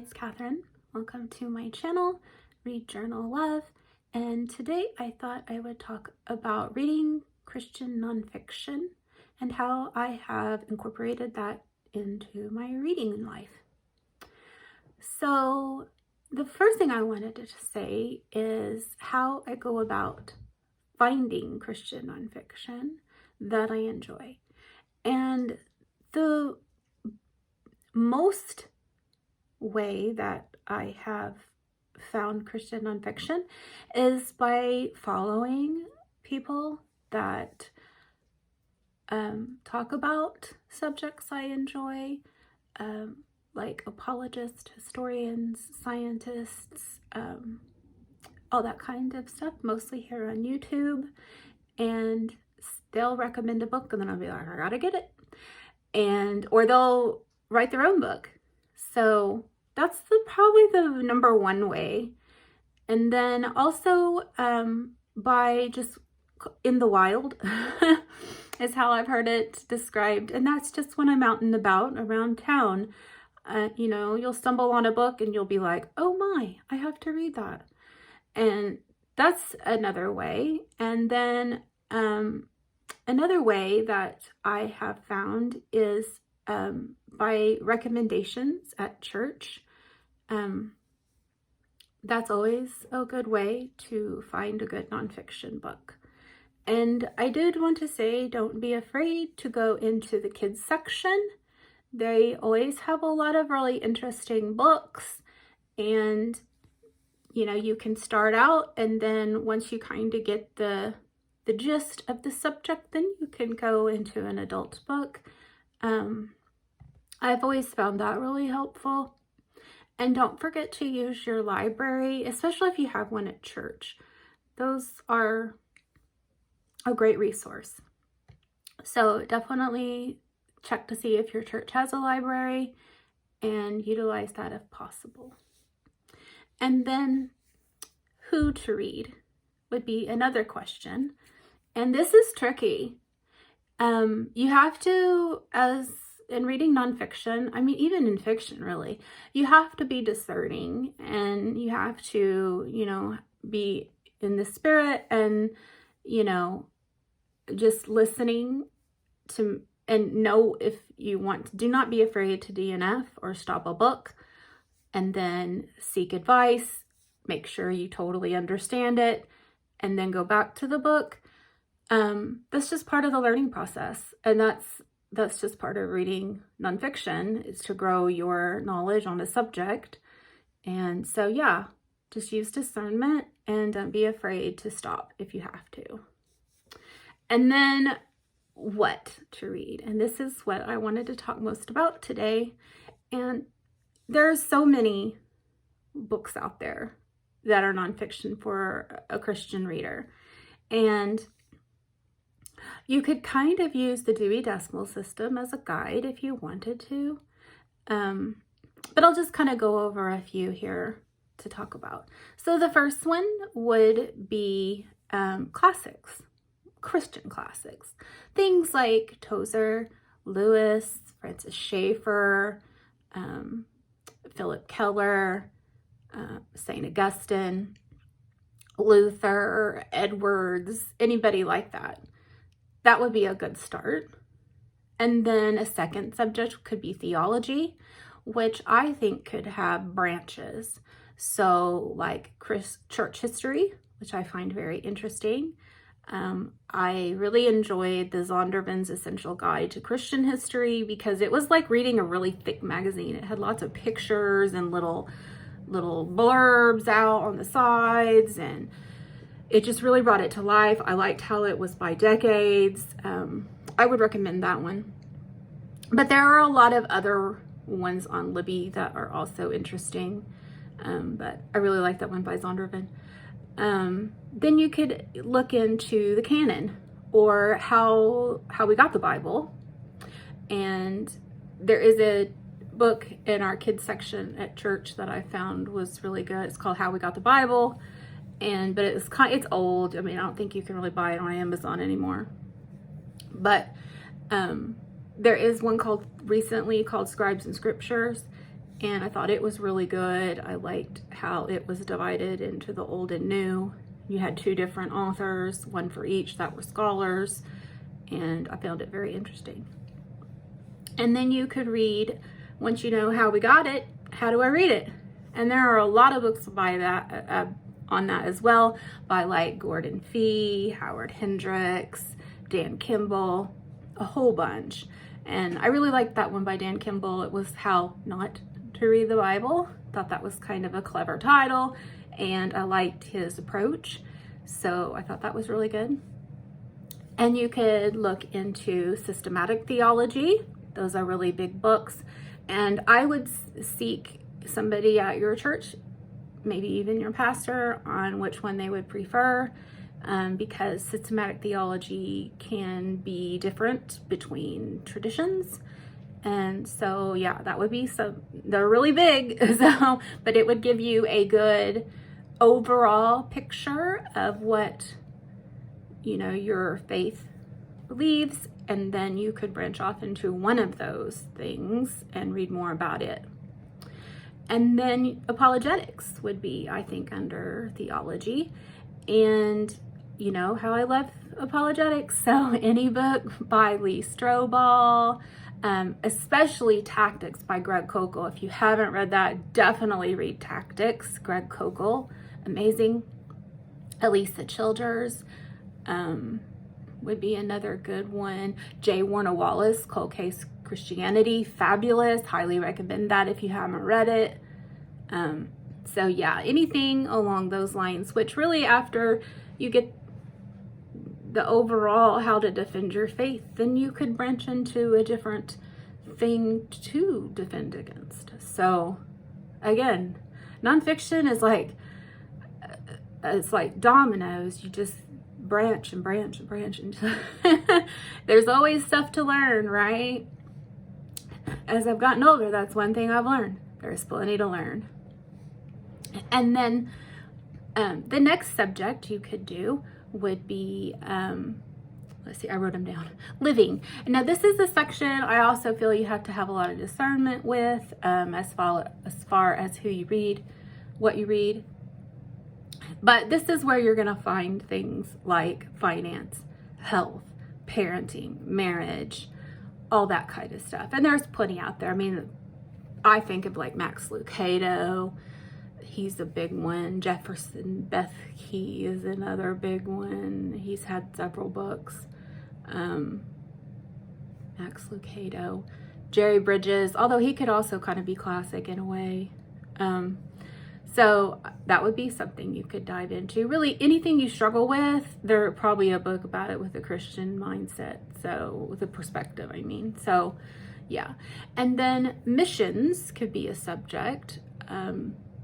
it's Catherine. Welcome to my channel, Read Journal Love, and today I thought I would talk about reading Christian nonfiction and how I have incorporated that into my reading life. So the first thing I wanted to say is how I go about finding Christian nonfiction that I enjoy. And the most way that I have found Christian nonfiction is by following people that talk about subjects I enjoy, like apologists, historians, scientists, all that kind of stuff, mostly here on YouTube. And they'll recommend a book and then I'll be like, I gotta get it. Or they'll write their own book. So that's probably the number one way. And then also by just in the wild is how I've heard it described. And that's just when I'm out and about around town. You'll stumble on a book and you'll be like, oh my, I have to read that. And that's another way. And then another way that I have found is by recommendations at church. That's always a good way to find a good nonfiction book. And I did want to say, don't be afraid to go into the kids section. They always have a lot of really interesting books, and you can start out, and then once you kind of get the gist of the subject, then you can go into an adult book. I've always found that really helpful. And don't forget to use your library, especially if you have one at church. Those are a great resource. So definitely check to see if your church has a library and utilize that if possible. And then who to read would be another question. And this is tricky. You have to, as in reading nonfiction, I mean, even in fiction, really, you have to be discerning, and you have to, be in the spirit and, just listening to, and know if you want to. Do not be afraid to DNF or stop a book, and then seek advice, make sure you totally understand it, and then go back to the book. That's just part of the learning process, and that's just part of reading nonfiction, is to grow your knowledge on a subject. And so yeah, just use discernment and don't be afraid to stop if you have to. And then what to read, and this is what I wanted to talk most about today. And there's so many books out there that are nonfiction for a Christian reader, and you could kind of use the Dewey Decimal System as a guide if you wanted to, but I'll just kind of go over a few here to talk about. So the first one would be classics, Christian classics. Things like Tozer, Lewis, Francis Schaeffer, Philip Keller, St. Augustine, Luther, Edwards, anybody like that. That would be a good start. And then a second subject could be theology, which I think could have branches. So like church history, which I find very interesting. I really enjoyed the Zondervan's Essential Guide to Christian History because it was like reading a really thick magazine. It had lots of pictures and little blurbs out on the sides, and it just really brought it to life. I liked how it was by decades. I would recommend that one. But there are a lot of other ones on Libby that are also interesting. But I really like that one by Zondervan. Then you could look into the canon, or how we got the Bible. And there is a book in our kids section at church that I found was really good. It's called How We Got the Bible. But it's old. I mean, I don't think you can really buy it on Amazon anymore. But there is one recently called Scribes and Scriptures, and I thought it was really good. I liked how it was divided into the old and new. You had 2 different authors, one for each that were scholars, and I found it very interesting. And then you could read, once you know how we got it, how do I read it? And there are a lot of books by that on that as well, by like Gordon Fee, Howard Hendricks, Dan Kimball, a whole bunch. And I really liked that one by Dan Kimball. It was How Not to Read the Bible. Thought that was kind of a clever title, and I liked his approach. So I thought that was really good. And you could look into systematic theology. Those are really big books. And I would seek somebody at your church, maybe even your pastor, on which one they would prefer, because systematic theology can be different between traditions. And so, yeah, that would be they're really big, so, but it would give you a good overall picture of what, your faith believes, and then you could branch off into one of those things and read more about it. And then apologetics would be, I think, under theology. And you know how I love apologetics, so any book by Lee Strobel, especially Tactics by Greg Koukl. If you haven't read that, definitely read Tactics, Greg Koukl, amazing. Elisa Childers would be another good one. J. Warner Wallace, Cold Case Christianity, fabulous, highly recommend that if you haven't read it. So yeah, anything along those lines, which really after you get the overall how to defend your faith, then you could branch into a different thing to defend against. So again, nonfiction is it's like dominoes. You just branch and branch and branch into there's always stuff to learn, right? As I've gotten older, that's one thing I've learned. There's plenty to learn. And then the next subject you could do would be, let's see, I wrote them down. Living. Now this is a section I also feel you have to have a lot of discernment with, as far as who you read, what you read. But this is where you're going to find things like finance, health, parenting, marriage, all that kind of stuff. And there's plenty out there. I mean, I think of like Max Lucado. He's a big one. Jefferson Beth Key is another big one. He's had several books. Max Lucado. Jerry Bridges, although he could also kind of be classic in a way. So that would be something you could dive into. Really, anything you struggle with, there's probably a book about it with a Christian mindset. So with a perspective, I mean. So yeah. And then missions could be a subject.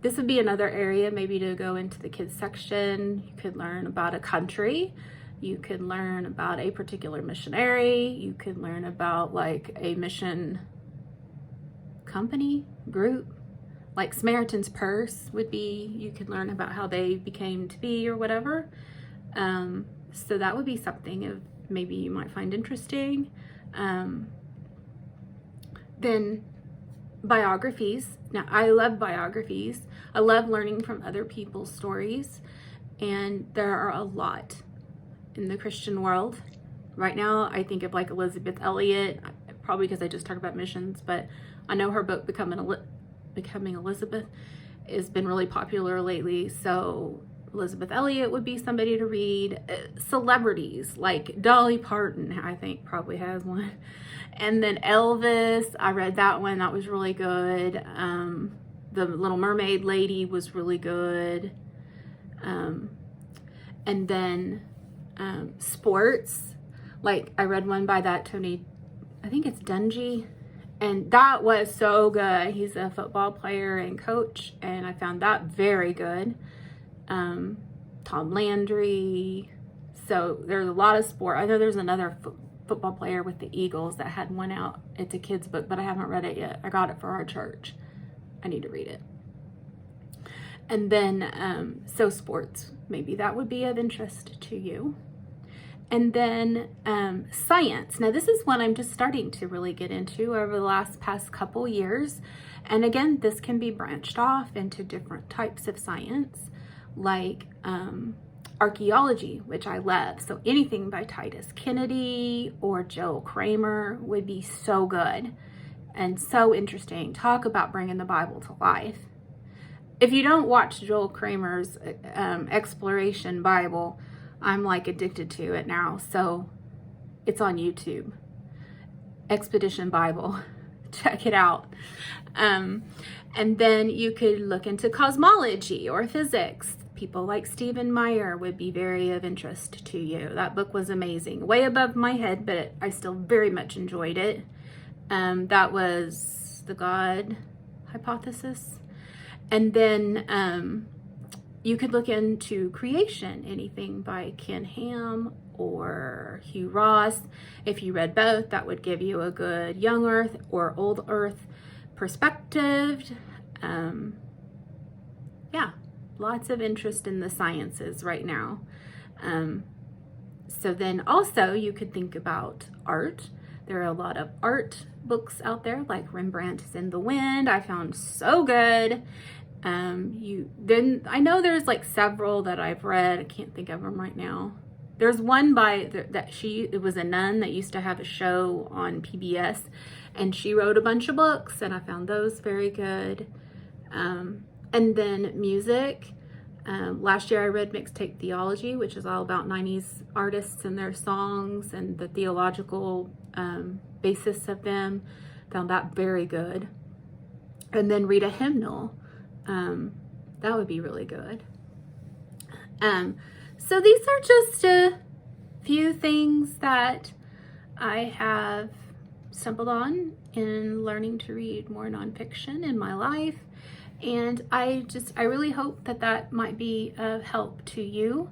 This would be another area maybe to go into the kids section. You could learn about a country. You could learn about a particular missionary. You could learn about like a mission company, group. Like Samaritan's Purse would be, you could learn about how they became to be or whatever. So that would be something maybe you might find interesting. Then biographies. Now, I love biographies. I love learning from other people's stories. And there are a lot in the Christian world. Right now, I think of like Elizabeth Elliot, probably because I just talked about missions, but I know her book, Becoming Elizabeth, has been really popular lately. So Elizabeth Elliot would be somebody to read. Celebrities like Dolly Parton, I think, probably has one. And then Elvis, I read that one. That was really good. The Little Mermaid lady was really good. And then sports, like I read one by that Tony, I think it's Dungy. And that was so good. He's a football player and coach, and I found that very good. Tom Landry. So there's a lot of sport. I know there's another football player with the Eagles that had one out. It's a kid's book, but I haven't read it yet. I got it for our church. I need to read it. And then, so sports, maybe that would be of interest to you. And then science. Now this is one I'm just starting to really get into over the past couple years. And again, this can be branched off into different types of science, like archaeology, which I love. So anything by Titus Kennedy or Joel Kramer would be so good and so interesting. Talk about bringing the Bible to life. If you don't watch Joel Kramer's Exploration Bible, I'm like addicted to it now. So it's on YouTube. Expedition Bible. Check it out. And then you could look into cosmology or physics. People like Stephen Meyer would be very of interest to you. That book was amazing. Way above my head, but I still very much enjoyed it. That was the God Hypothesis. And then you could look into creation, anything by Ken Ham or Hugh Ross. If you read both, that would give you a good young earth or old earth perspective. Yeah, lots of interest in the sciences right now. So then also you could think about art. There are a lot of art books out there, like Rembrandt's In the Wind. I found so good. Then I know there's like several that I've read. I can't think of them right now. There's one by it was a nun that used to have a show on PBS, and she wrote a bunch of books, and I found those very good. And then music. Last year I read Mixtape Theology, which is all about 90s artists and their songs and the theological basis of them. Found that very good. And then read a hymnal. That would be really good. So these are just a few things that I have stumbled on in learning to read more nonfiction in my life. And I really hope that that might be of help to you.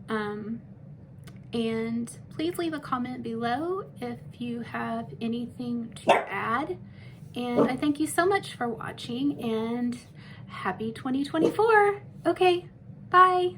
And please leave a comment below if you have anything to add. And I thank you so much for watching, and happy 2024. Okay, bye.